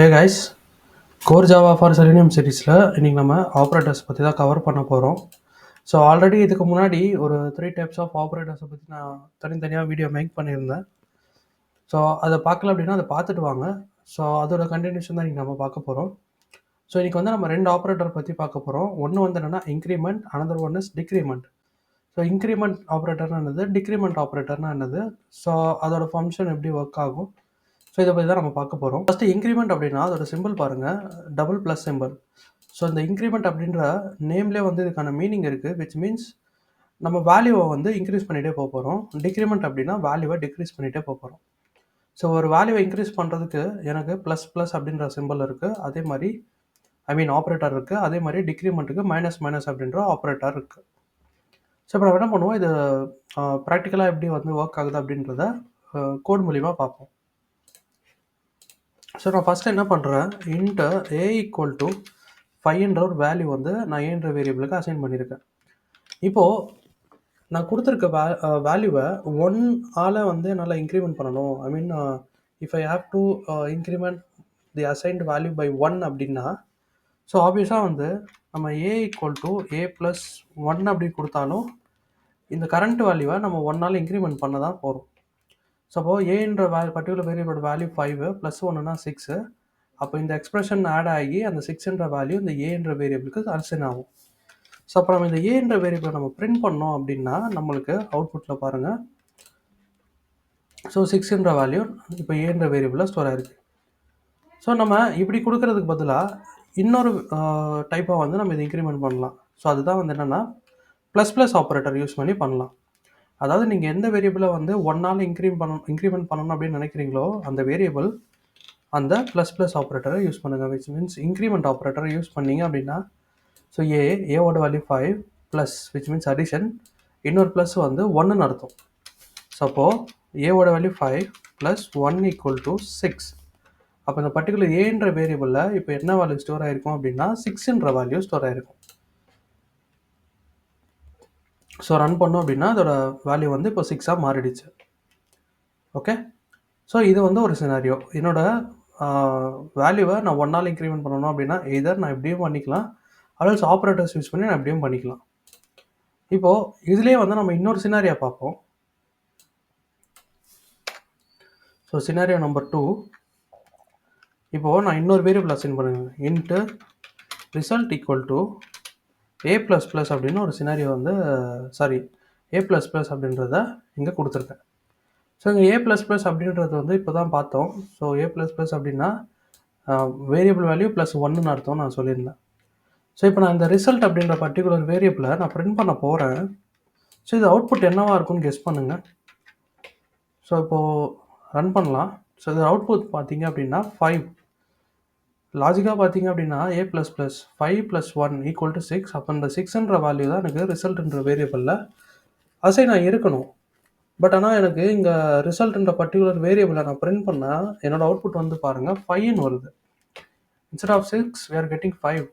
Hey guys, core Java for selenium சீரிஸில் இன்றைக்கி நம்ம ஆப்ரேட்டர்ஸ் பற்றி தான் கவர் பண்ண போகிறோம். ஸோ ஆல்ரெடி இதுக்கு முன்னாடி ஒரு 3 டைப்ஸ் ஆஃப் ஆப்ரேட்டர்ஸை பற்றி நான் தனித்தனியாக வீடியோ மேக் பண்ணியிருந்தேன். ஸோ அதை பார்க்கல அப்படின்னா அதை பார்த்துட்டு வாங்க. ஸோ அதோட கண்டினியூஷன் தான் இன்றைக்கி நம்ம பார்க்க போகிறோம். ஸோ இன்றைக்கி வந்து நம்ம 2 ஆப்ரேட்டர் பற்றி பார்க்க போகிறோம். ஒன்று வந்து என்னென்னா increment, another one is decrement. So increment ஆப்ரேட்டர்னா என்னது, டிக்ரிமெண்ட் ஆப்ரேட்டர்னா என்னது, ஸோ அதோட ஃபங்க்ஷன் எப்படி ஒர்க் ஆகும், ஸோ இதை பற்றி தான் நம்ம பார்க்க போகிறோம். ஃபஸ்ட்டு இன்க்ரிமெண்ட் அப்படின்னா அதோட சிம்பிள் பாருங்கள், டபுள் ப்ளஸ் சிம்பிள். ஸோ இந்த இன்க்ரிமெண்ட் அப்படின்ற நேம்லேயே வந்து இதுக்கான மீனிங் இருக்குது, விச் மீன்ஸ் நம்ம வேல்யூவை வந்து இன்க்ரீஸ் பண்ணிகிட்டே போக போகிறோம். டிக்ரிமெண்ட் அப்படின்னா வேல்யூவை டிக்ரீஸ் பண்ணிகிட்டே போக போகிறோம். ஸோ ஒரு வேல்யூவை இன்க்ரீஸ் பண்ணுறதுக்கு எனக்கு ப்ளஸ் ப்ளஸ் அப்படின்ற சிம்பிள் இருக்குது, அதே மாதிரி ஆப்ரேட்டர் இருக்குது. அதே மாதிரி டிக்ரிமெண்ட்டுக்கு மைனஸ் மைனஸ் அப்படின்ற ஆப்ரேட்டர் இருக்குது. ஸோ இப்போ நம்ம என்ன பண்ணுவோம், இது ப்ராக்டிக்கலாக எப்படி வந்து ஒர்க் ஆகுது அப்படின்றத கோட் மூலிமா பார்ப்போம். ஸோ நான் ஃபஸ்ட்டு என்ன பண்ணுறேன், இன்ட்டு ஏ ஈக்குவல் டு 5என்ற ஒரு வேல்யூ வந்து நான் ஏன்ற வேரியபிளுக்கு அசைன் பண்ணியிருக்கேன். இப்போது நான் கொடுத்துருக்க வேல்யூவை 1 வந்து என்னால் இன்க்ரிமெண்ட் பண்ணணும். If I have to increment the assigned value by 1 அப்படின்னா, ஸோ ஆப்வியஸாக வந்து நம்ம a equal to a plus 1 அப்படி கொடுத்தாலும் இந்த கரண்ட் வேல்யூவை நம்ம 1 இன்க்ரிமெண்ட் பண்ண தான் போகிறோம். சப்போ ஏன்ற பர்டிகுலர் வேரியபிளோட வேல்யூ 5 ப்ளஸ் 1னா 6. அப்போ இந்த எக்ஸ்பிரஷன் ஆட் ஆகி அந்த 6என்ற வேல்யூ இந்த ஏன்ற வேரியபிளுக்கு அசைன் ஆகும். ஸோ அப்போ நம்ம இந்த ஏன்ற வேரியபிளை நம்ம பிரிண்ட் பண்ணோம் அப்படின்னா நம்மளுக்கு அவுட்புட்டில் பாருங்கள், ஸோ 6என்ற வேல்யூ இப்போ ஏன்ற வேரியபிளில் ஸ்டோர் ஆகிருக்கு. ஸோ நம்ம இப்படி கொடுக்கறதுக்கு பதிலாக இன்னொரு டைப்பாக வந்து நம்ம இதை இன்க்ரிமெண்ட் பண்ணலாம். ஸோ அதுதான் வந்து என்னென்னா ப்ளஸ் ப்ளஸ் ஆப்ரேட்டர் யூஸ் பண்ணி பண்ணலாம். அதாவது நீங்கள் எந்த வேரியபிளை வந்து 1 இன்க்ரிமெண்ட் பண்ணணும் அப்படின்னு நினைக்கிறீங்களோ அந்த வேரியபிள் அந்த ப்ளஸ் ப்ளஸ் ஆப்ரேட்டரை யூஸ் பண்ணுங்கள். விச் மீன்ஸ் இன்க்ரிமெண்ட் ஆப்ரேட்டரை யூஸ் பண்ணிங்க அப்படின்னா, ஸோ ஏவோட value 5 plus which means addition, இன்னொரு ப்ளஸ் வந்து 1ன்னு அர்த்தம். ஸோ அப்போது ஏவோட வேல்யூ 5 ப்ளஸ் 1 ஈக்குவல் டு 6. அப்போ இந்த பர்டிகுலர் ஏன்ற வேரியபிளில் இப்போ என்ன வேல்யூ ஸ்டோர் ஆகிருக்கும் அப்படின்னா 6என்ற வேல்யூ ஸ்டோர் ஆகிருக்கும். ஸோ ரன் பண்ணோம் அப்படின்னா அதோட வேல்யூ வந்து இப்போ 6ஆக மாறிடுச்சு. ஓகே, ஸோ இது வந்து ஒரு சினாரியோ. என்னோட வேல்யூவை நான் 1 இன்க்ரிமெண்ட் பண்ணணும் அப்படின்னா எதர் நான் இப்படியும் பண்ணிக்கலாம், அதர்ஸ் ஆப்ரேட்டர்ஸ் யூஸ் பண்ணி நான் இப்படியும் பண்ணிக்கலாம். இப்போது இதுலேயே வந்து நம்ம இன்னொரு சினாரியா பார்ப்போம். ஸோ சினாரியோ நம்பர் 2, இப்போது நான் இன்னொரு வேரியபிள் அசைன் பண்ணுவேன், into result equal to a plus plus அப்படின்னு ஒரு சினாரியோ வந்து ஏ ப்ளஸ் ப்ளஸ் அப்படின்றத இங்கே கொடுத்துருக்கேன். ஸோ இங்கே ஏ ப்ளஸ் ப்ளஸ் அப்படின்றது வந்து இப்போ தான் பார்த்தோம். ஸோ ஏ ப்ளஸ் ப்ளஸ் அப்படின்னா வேரியபிள் வேல்யூ ப்ளஸ் 1ன்னு அர்த்தம் நான் சொல்லியிருந்தேன். ஸோ இப்போ நான் இந்த ரிசல்ட் அப்படின்ற பர்டிகுலர் வேரியபிளை நான் பிரிண்ட் பண்ண போகிறேன். ஸோ இது அவுட்புட் என்னவாக இருக்கும்னு கெஸ் பண்ணுங்கள். ஸோ இப்போது ரன் பண்ணலாம். ஸோ இது அவுட்புட் பார்த்தீங்க அப்படின்னா 5. லாஜிக்காக பார்த்தீங்க அப்படின்னா ஏ ப்ளஸ் ப்ளஸ் 5 + 1 = 6. அப்போ இந்த 6என்ற வேல்யூ தான் எனக்கு ரிசல்ட்ன்ற வேரியபிளில் அசைன் இருக்கணும். பட் ஆனால் எனக்கு இங்கே ரிசல்ட்ன்ற பர்டிகுலர் வேரியபிளை நான் பிரிண்ட் பண்ணால் என்னோடய அவுட்புட் வந்து பாருங்கள் 5ன்னு வருது. Instead of 6 we are getting 5.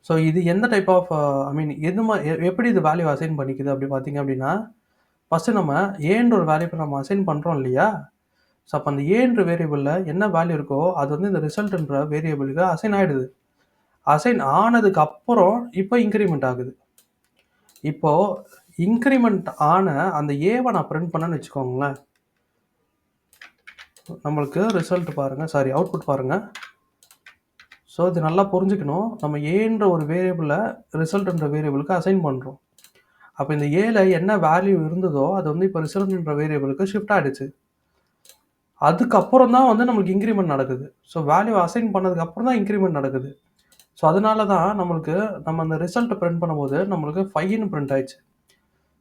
So இது எந்த டைப் ஆஃப் எப்படி இது வேல்யூ அசைன் பண்ணிக்குது அப்படி பார்த்தீங்க அப்படின்னா, ஃபஸ்ட்டு நம்ம ஏன்ற ஒரு வேல்யூக்கு நம்ம அசைன் பண்ணுறோம் இல்லையா. ஸோ அப்போ அந்த ஏன்ற வேரியபிளில் என்ன வேல்யூ இருக்கோ அது வந்து இந்த ரிசல்ட்ன்ற வேரியபிளுக்கு அசைன் ஆகிடுது. அசைன் ஆனதுக்கு அப்புறம் இப்போ இன்க்ரிமெண்ட் ஆகுது. இப்போது இன்க்ரிமெண்ட் ஆன அந்த ஏவை நான் பிரிண்ட் பண்ணேன்னு வச்சுக்கோங்களேன், நம்மளுக்கு ரிசல்ட் பாருங்கள், அவுட்புட் பாருங்கள். ஸோ இது நல்லா புரிஞ்சுக்கணும். நம்ம ஏன்ற ஒரு வேரியபிளை ரிசல்ட்ன்ற வேரியபிளுக்கு அசைன் பண்ணுறோம். அப்போ இந்த ஏல என்ன வேல்யூ இருந்ததோ அது வந்து இப்போ ரிசல்ட்ன்ற வேரியபிளுக்கு ஷிஃப்ட் ஆகிடுச்சு. அதுக்கப்புறம் தான் வந்து நம்மளுக்கு இன்க்ரிமெண்ட் நடக்குது. ஸோ வேல்யூ அசைன் பண்ணதுக்கப்புறம் தான் இன்க்ரிமெண்ட் நடக்குது. ஸோ அதனால தான் நம்ம அந்த ரிசல்ட்டை பிரிண்ட் பண்ணும்போது நம்மளுக்கு 5ன்னு பிரிண்ட் ஆயிடுச்சு.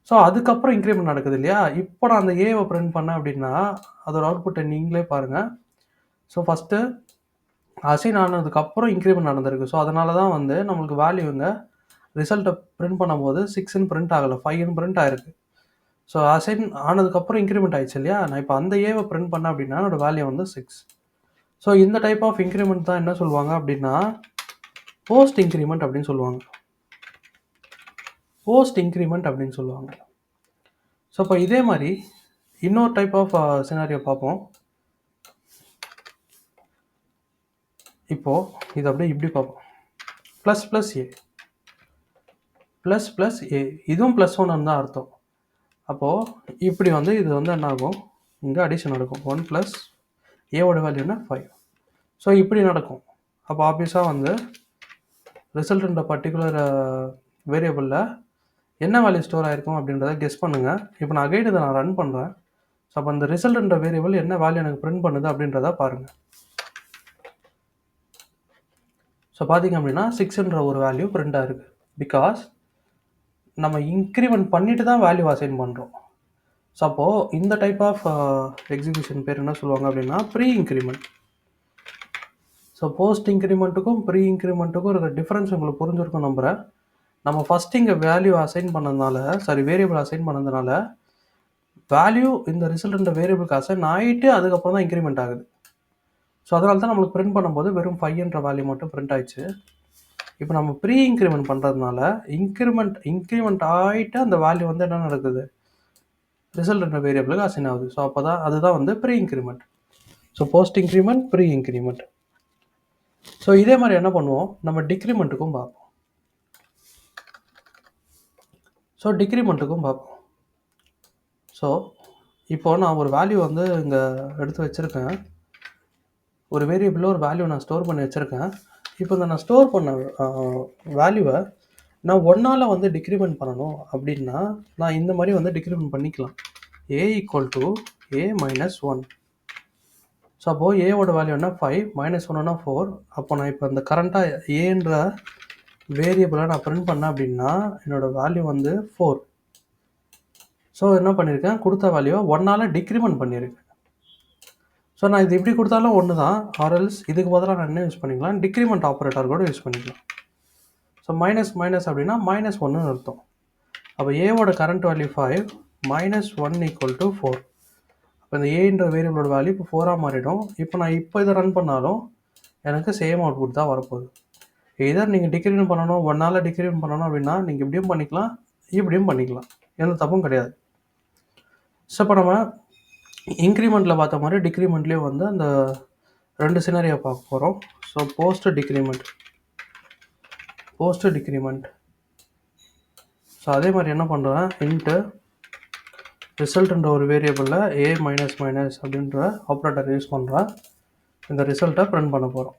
ஸோ அதுக்கப்புறம் இன்க்ரிமெண்ட் நடக்குது இல்லையா. இப்போ நான் அந்த ஏவை பிரிண்ட் பண்ணேன் அப்படின்னா அதோட அவுட்புட்டை நீங்களே பாருங்கள். ஸோ ஃபஸ்ட்டு அசைன் ஆனதுக்கப்புறம் இன்க்ரிமெண்ட் நடந்திருக்கு. ஸோ அதனால தான் வந்து நம்மளுக்கு வேல்யூங்க ரிசல்ட்டை பிரிண்ட் பண்ணும்போது 6ன்னு பிரிண்ட் ஆகலை, 5ன்னு பிரிண்ட் ஆகிருக்கு. ஸோ அசைன் ஆனதுக்கப்புறம் இன்க்ரிமெண்ட் ஆயிடுச்சு இல்லையா. நான் இப்போ அந்த ஏவை பிரிண்ட் பண்ணேன் அப்படின்னா என்னோட வேல்யூ வந்து 6. ஸோ இந்த டைப் ஆஃப் இன்க்ரிமெண்ட் தான் என்ன சொல்லுவாங்க அப்படின்னா போஸ்ட் இன்க்ரிமெண்ட் அப்படின்னு சொல்லுவாங்க. ஸோ இப்போ இதே மாதிரி இன்னொரு டைப் ஆஃப் சினாரியோ பார்ப்போம். இப்போது இது அப்படியே இப்படி பார்ப்போம். Plus plus A plus plus A இதுவும் ப்ளஸ் 1 தான் அர்த்தம். அப்போது இப்படி வந்து இது வந்து என்ன ஆகும், இங்கே அடிஷன் நடக்கும். 1 ப்ளஸ் ஏவோட வேல்யூ என்ன 5. ஸோ இப்படி நடக்கும். அப்போ ஆப்வியஸாக வந்து ரிசல்ட்ன்ற பர்டிகுலர் வேரியபிளில் என்ன வேல்யூ ஸ்டோர் ஆகிருக்கும் அப்படின்றத கெஸ் பண்ணுங்கள். இப்போ நான் அகைன் இதை நான் ரன் பண்ணுறேன். ஸோ அப்போ அந்த ரிசல்ட்ன்ற வேரியபிள் என்ன வேல்யூ எனக்கு பிரிண்ட் பண்ணுது அப்படின்றத பாருங்கள். ஸோ பார்த்திங்க அப்படின்னா 6ன்ற ஒரு வேல்யூ பிரிண்ட் ஆகிருக்கு. பிகாஸ் நம்ம இன்க்ரிமெண்ட் பண்ணிட்டு தான் வேல்யூ அசைன் பண்ணுறோம். ஸோ அப்போது இந்த டைப் ஆஃப் எக்ஸிக்யூஷன் பேர் என்ன சொல்லுவாங்க அப்படின்னா ப்ரீ இன்க்ரிமெண்ட். ஸோ போஸ்ட் இன்க்ரிமெண்ட்டுக்கும் ப்ரீ இன்க்ரிமெண்ட்டுக்கும் இருக்கிற டிஃப்ரென்ஸ் உங்களுக்கு புரிஞ்சிருக்கும் நம்புகிறேன். நம்ம ஃபஸ்ட் இங்கே வேல்யூ அசைன் பண்ணதுனால வேரியபிள் அசைன் பண்ணதுனால வேல்யூ இந்த ரிசல்ட்ன்ற வேரியபிளுக்கு அசைன் ஆகிட்டு அதுக்கப்புறம் தான் இன்க்ரிமெண்ட் ஆகுது. ஸோ அதனால தான் நம்மளுக்கு பிரிண்ட் பண்ணும்போது வெறும் 5ன்ற வேல்யூ மட்டும் பிரிண்ட் ஆயிடுச்சு. இப்போ நம்ம ப்ரீ இன்க்ரிமெண்ட் பண்ணுறதுனால இன்க்ரிமெண்ட் ஆகிட்டு அந்த வேல்யூ வந்து என்ன நடக்குது, ரிசல்ட்ன்ற வேரியபிளுக்கு அசைன் ஆகுது. ஸோ அப்போ தான் அதுதான் வந்து pre increment. So post increment, pre increment. So இதே மாதிரி என்ன பண்ணுவோம், நம்ம டிக்ரிமெண்ட்டுக்கும் பார்ப்போம். ஸோ இப்போது நான் ஒரு வேல்யூ வந்து இங்கே எடுத்து வச்சுருக்கேன். ஒரு வேரியபிளில் ஒரு வேல்யூ நான் ஸ்டோர் பண்ணி வச்சுருக்கேன். இப்போ இந்த நான் ஸ்டோர் பண்ண வேல்யூவை நான் 1ஆல் வந்து டிக்ரிமெண்ட் பண்ணணும் அப்படின்னா நான் இந்த மாதிரி வந்து டிக்ரிமெண்ட் பண்ணிக்கலாம். a = a - 1. ஸோ அப்போது ஏவோட வேல்யூ என்ன 5, -1னா 4. அப்போ நான் இப்போ இந்த கரண்ட்டாக ஏன்ற வேரியபிளை நான் பிரிண்ட் பண்ணேன் அப்படின்னா என்னோடய வேல்யூ வந்து 4. ஸோ என்ன பண்ணியிருக்கேன், கொடுத்த வேல்யூவை 1ஆல் டிக்ரிமெண்ட் பண்ணியிருக்கேன். ஸோ நான் இது இப்படி கொடுத்தாலும் ஒன்று தான், ஆர்எல்ஸ் இதுக்கு பதிலாக நான் என்ன யூஸ் பண்ணிக்கலாம், டிக்ரிமெண்ட் ஆப்ரேட்டர் கூட யூஸ் பண்ணிக்கலாம். ஸோ மைனஸ் அப்படின்னா -1ன்னு அர்த்தம். அப்போ ஏவோட கரண்ட் வேல்யூ 5, -1 = 4. இப்போ இந்த ஏன்ற வேரியபிளோட வேல்யூ இப்போ 4ஆக மாறிடும். இப்போ நான் இதை ரன் பண்ணாலும் எனக்கு சேம் அவுட்புட் தான் வரப்போகுது. இதர் நீங்கள் டிக்ரிமெண்ட் பண்ணணும், 1ஆல் டிக்ரிமெண்ட் பண்ணணும் அப்படின்னா நீங்கள் இப்படியும் பண்ணிக்கலாம், இப்படியும் பண்ணிக்கலாம், எந்த தப்பும் கிடையாது. ஸோ இப்போ நம்ம இன்க்ரிமெண்ட்டில் பார்த்த மாதிரி டிக்ரிமெண்ட்லேயும் வந்து அந்த 2 சினாரியோ பார்க்க போகிறோம். So post decrement. ஸோ அதே மாதிரி என்ன பண்ணுறேன், இன்ட்டு ரிசல்ட்ன்ற ஒரு வேரியபிளில் a - அப்படின்ற ஆப்ரேட்டர் யூஸ் பண்ணுறேன். இந்த ரிசல்ட்டை பிரிண்ட் பண்ண போகிறோம்.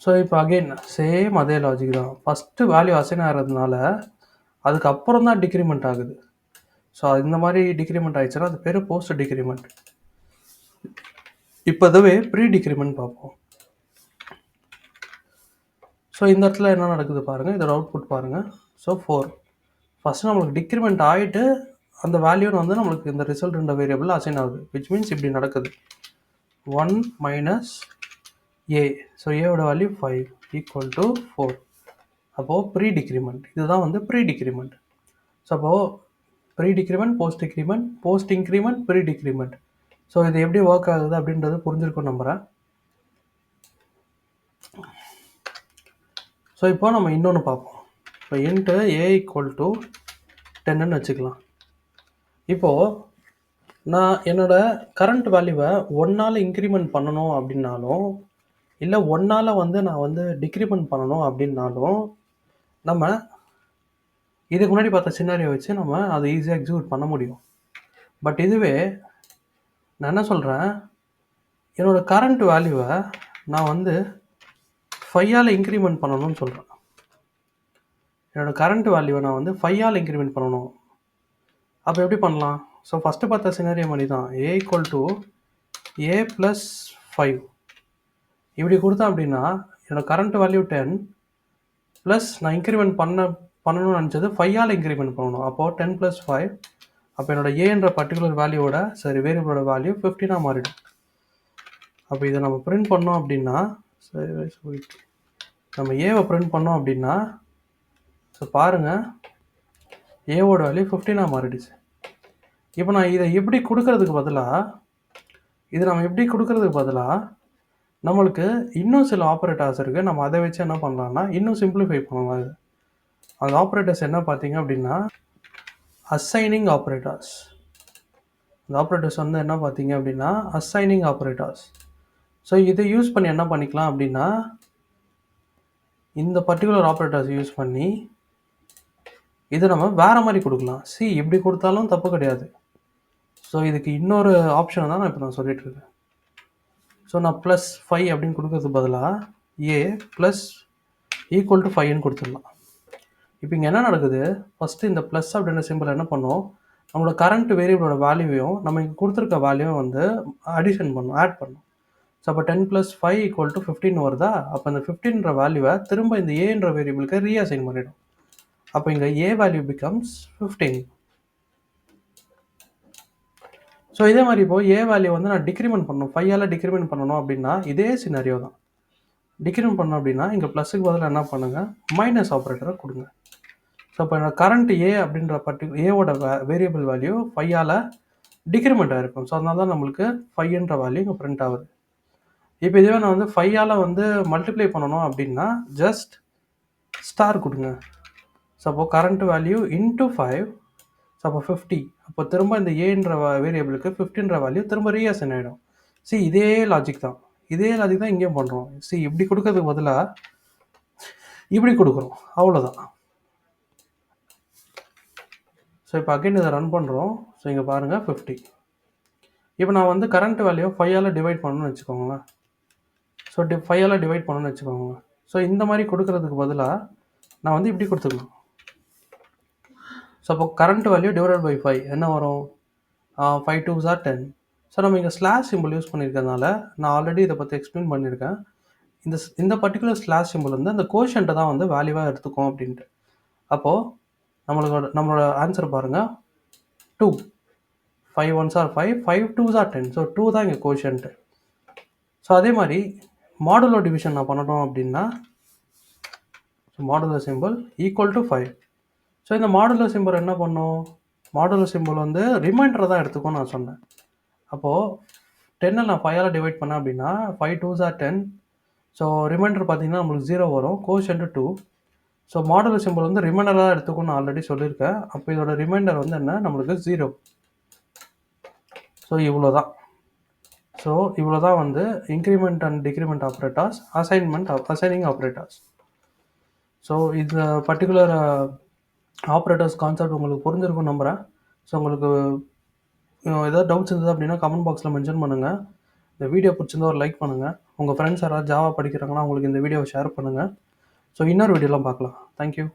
ஸோ இப்போ அகெயின் சேம் அதே லாஜிக் தான். ஃபஸ்ட்டு வேல்யூ அசைன் ஆகிறதுனால அதுக்கப்புறம் தான் டிக்ரிமெண்ட் ஆகுது. ஸோ இந்த மாதிரி டிக்ரிமெண்ட் ஆகிடுச்சுன்னா அது பேர் போஸ்ட் டிக்ரிமெண்ட். இப்போ அதுவே ப்ரீ டிக்ரிமெண்ட் பார்ப்போம். ஸோ இந்த இடத்துல என்ன நடக்குது பாருங்கள், இதோட அவுட்புட் பாருங்கள். ஸோ 4 ஃபஸ்ட்டு நம்மளுக்கு டிக்ரிமெண்ட் ஆகிட்டு அந்த வேல்யூன்னு வந்து நம்மளுக்கு இந்த ரிசல்ட்ன்ற வேரியபிள் அசைன் ஆகுது. விச் மீன்ஸ் இப்படி நடக்குது, 1 - a. ஸோ ஏவோட வேல்யூ 5 = 4. அப்போது ப்ரீ டிக்ரிமெண்ட், இதுதான் வந்து ப்ரீ டிக்ரிமெண்ட். ஸோ அப்போது pre decrement, post increment, pre decrement. So இது எப்படி ஒர்க் ஆகுது அப்படின்றது புரிஞ்சிருக்கும் நம்புகிறேன். ஸோ இப்போ நம்ம இன்னொன்று பார்ப்போம். இப்போ இன்ட்டு a = 10ன்னு வச்சுக்கலாம். இப்போது நான் என்னோடய கரண்ட் வேல்யூவை 1ஆல் இன்க்ரிமெண்ட் பண்ணணும் அப்படின்னாலும் இல்லை 1ஆல் வந்து நான் வந்து டிக்ரிமெண்ட் பண்ணணும் அப்படின்னாலும் நம்ம இதுக்கு முன்னாடி பார்த்த சினாரியோ வச்சு நம்ம அதை ஈஸியாக எக்ஸிக்யூட் பண்ண முடியும். பட் இதுவே நான் என்ன சொல்கிறேன், என்னோடய கரண்ட் வேல்யூவை நான் வந்து 5ஆல் இன்க்ரிமெண்ட் பண்ணணும்னு சொல்கிறேன். என்னோடய கரண்ட் வேல்யூவை நான் வந்து 5ஆல் இன்க்ரிமெண்ட் பண்ணணும். அப்போ எப்படி பண்ணலாம்? ஸோ ஃபஸ்ட்டு பார்த்த சினாரியோ மாதிரி தான், a = a + 5. இப்படி கொடுத்தேன் அப்படின்னா என்னோடய கரண்ட் வேல்யூ 10 ப்ளஸ் நான் இன்க்ரிமெண்ட் பண்ணணும்னு நினச்சது 5ஆல் இன்க்ரிமெண்ட் பண்ணணும். அப்போது 10 + 5. அப்போ என்னோடய ஏன்ற பர்டிகுலர் வேல்யூவோட வேரியபிளோட வேல்யூ 15ஆக மாறிடும். அப்போ இதை நம்ம பிரிண்ட் பண்ணோம் அப்படின்னா நம்ம ஏவை பிரிண்ட் பண்ணோம் அப்படின்னா ஸோ பாருங்கள், ஏவோட வேல்யூ 15ஆக மாறிடுச்சு. இப்போ நான் இதை எப்படி கொடுக்கறதுக்கு பதிலாக நம்மளுக்கு இன்னும் சில ஆப்ரேட்டர்ஸ் இருக்குது. நம்ம அதை வச்சு என்ன பண்ணலாம்னா இன்னும் சிம்பிளிஃபை பண்ணலாம். இது அந்த ஆப்ரேட்டர்ஸ் என்ன பார்த்தீங்க அப்படின்னா அசைனிங் ஆப்ரேட்டர்ஸ். அந்த ஆப்ரேட்டர்ஸ் வந்து என்ன பார்த்தீங்க அப்படின்னா அசைனிங் ஆப்ரேட்டர்ஸ். ஸோ இதை யூஸ் பண்ணி என்ன பண்ணிக்கலாம் அப்படின்னா, இந்த பர்ட்டிகுலர் ஆப்ரேட்டர்ஸ் யூஸ் பண்ணி இதை நம்ம வேறு மாதிரி கொடுக்கலாம். இப்படி கொடுத்தாலும் தப்பு கிடையாது. ஸோ இதுக்கு இன்னொரு ஆப்ஷன் தான் நான் சொல்லிட்டு இருக்கேன். ஸோ நான் +5 அப்படின்னு கொடுக்கறதுக்கு பதிலாக a ப்ளஸ் ஈக்குவல் டு 5ன்னு கொடுத்துடலாம். இப்போ இங்கே என்ன நடக்குது, ஃபஸ்ட்டு இந்த ப்ளஸ் அப்படின்ற சிம்பிள் என்ன பண்ணோம், நம்மளோட கரண்ட் வேரியபிளோட வேல்யூவையும் நம்ம இங்கே கொடுத்துருக்க வேல்யூவும் வந்து அடிஷன் பண்ணணும், ஆட் பண்ணணும். ஸோ அப்போ 10 + 5 = 15 வருதா, அப்போ இந்த 15ன்ற வேல்யூவை திரும்ப இந்த ஏன்ற வேரியபிளுக்கு ரீஅசைன் பண்ணிடும். அப்போ இங்கே a வேல்யூ பிகம்ஸ் 15. ஸோ இதே மாதிரி இப்போ a வேல்யூ வந்து நான் டிக்ரிமெண்ட் பண்ணணும், 5ஆல் டிக்ரிமெண்ட் பண்ணணும் அப்படின்னா இதே சினாரியோ தான். டிக்ரிமெண்ட் பண்ணோம் அப்படின்னா இங்கே ப்ளஸுக்கு பதிலாக என்ன பண்ணுங்கள், மைனஸ் ஆப்ரேட்டரை கொடுங்க. ஸோ இப்போ கரண்ட் a அப்படின்ற ஏவோட வேரியபிள் வேல்யூ 5ஆல் டிக்ரிமெண்ட் ஆகிருக்கும். ஸோ அதனால தான் நம்மளுக்கு 5ன்ற வேல்யூ இங்கே பிரிண்ட் ஆகுது. இப்போ இதுவே நான் வந்து 5ஆல் வந்து மல்டிப்ளை பண்ணணும் அப்படின்னா ஜஸ்ட் ஸ்டார் கொடுங்க. ஸோ அப்போ கரண்ட் வேல்யூ இன்ட்டு 5, ஸோ அப்போ 50. அப்போ திரும்ப இந்த ஏன்ற வேரியபிளுக்கு 15ன்ற வேல்யூ திரும்ப ரீஅசைன் ஆகிடும். இதே லாஜிக் தான், இங்கேயும் பண்ணுறோம். இப்படி கொடுக்கறதுக்கு பதிலாக இப்படி கொடுக்குறோம், அவ்வளோதான். ஸோ இப்போ அகைன் இதை ரன் பண்ணுறோம். ஸோ இங்கே பாருங்கள் 50. இப்போ நான் வந்து கரண்ட் வேல்யூ 5ஆல் டிவைட் பண்ணணும்னு வச்சுக்கோங்களேன். ஸோ 5ஆல் டிவைட் பண்ணணும்னு வச்சுக்கோங்க. ஸோ இந்த மாதிரி கொடுக்கறதுக்கு பதிலாக நான் வந்து இப்படி கொடுத்துக்கலாம். ஸோ அப்போ கரண்ட் வேல்யூ டிவைடட் பை 5 என்ன வரும், 5 2s are 10. ஸோ நம்ம இங்கே ஸ்லாஷ் சிம்பிள் யூஸ் பண்ணியிருக்கிறதுனால நான் ஆல்ரெடி இதை பற்றி எக்ஸ்பிளைன் பண்ணியிருக்கேன். இந்த பர்டிகுலர் ஸ்லாஷ் சிம்பிள் வந்து அந்த கோஷன்ட்டை தான் வந்து வேல்யூவாக எடுத்துக்கும் அப்படின்ட்டு. அப்போது நம்மளோட ஆன்சர் பாருங்கள், 2. 5 1s are 5, 5 2s are 10. So 2 தான் இங்கே கோஷன்ட்டு. ஸோ அதே மாதிரி மாடுலோ டிவிஷன் நான் பண்ணணும் அப்படின்னா modulo simple equal to 5. So இந்த மாடுலோ சிம்பிள் என்ன பண்ணும், மாடுலோ சிம்பிள் வந்து ரிமைண்டரை தான் எடுத்துக்கும் நான் சொன்னேன். அப்போது 10 நான் 5ஆல் டிவைட் பண்ணேன் அப்படின்னா 5 2s are 10. ஸோ ரிமைண்டர் பார்த்தீங்கன்னா நம்மளுக்கு 0 வரும், கோஷன்ட்டு 2. ஸோ மாடுலோ சிம்பிள் வந்து ரிமைண்டராக எடுத்துக்கும் நான் ஆல்ரெடி சொல்லியிருக்கேன். அப்போ இதோட ரிமைண்டர் வந்து என்ன, நம்மளுக்கு 0. ஸோ இவ்வளோ தான் வந்து increment and decrement operators, assigning operators. So இந்த பர்டிகுலர் ஆப்ரேட்டர்ஸ் கான்செப்ட் உங்களுக்கு புரிஞ்சிருக்கும்னு நம்புகிறேன். ஸோ உங்களுக்கு ஏதாவது டவுட்ஸ் இருந்தது அப்படின்னா கமெண்ட் பாக்ஸில் மென்ஷன் பண்ணுங்கள். இந்த வீடியோ பிடிச்சிருந்தா ஒரு லைக் பண்ணுங்கள். உங்கள் ஃப்ரெண்ட்ஸ் யாராவது ஜாவா படிக்கிறாங்கன்னா அவங்களுக்கு இந்த வீடியோவை ஷேர் பண்ணுங்கள். ஸோ இன்னொரு வீடியோலாம் பார்க்கலாம். தேங்க்யூ.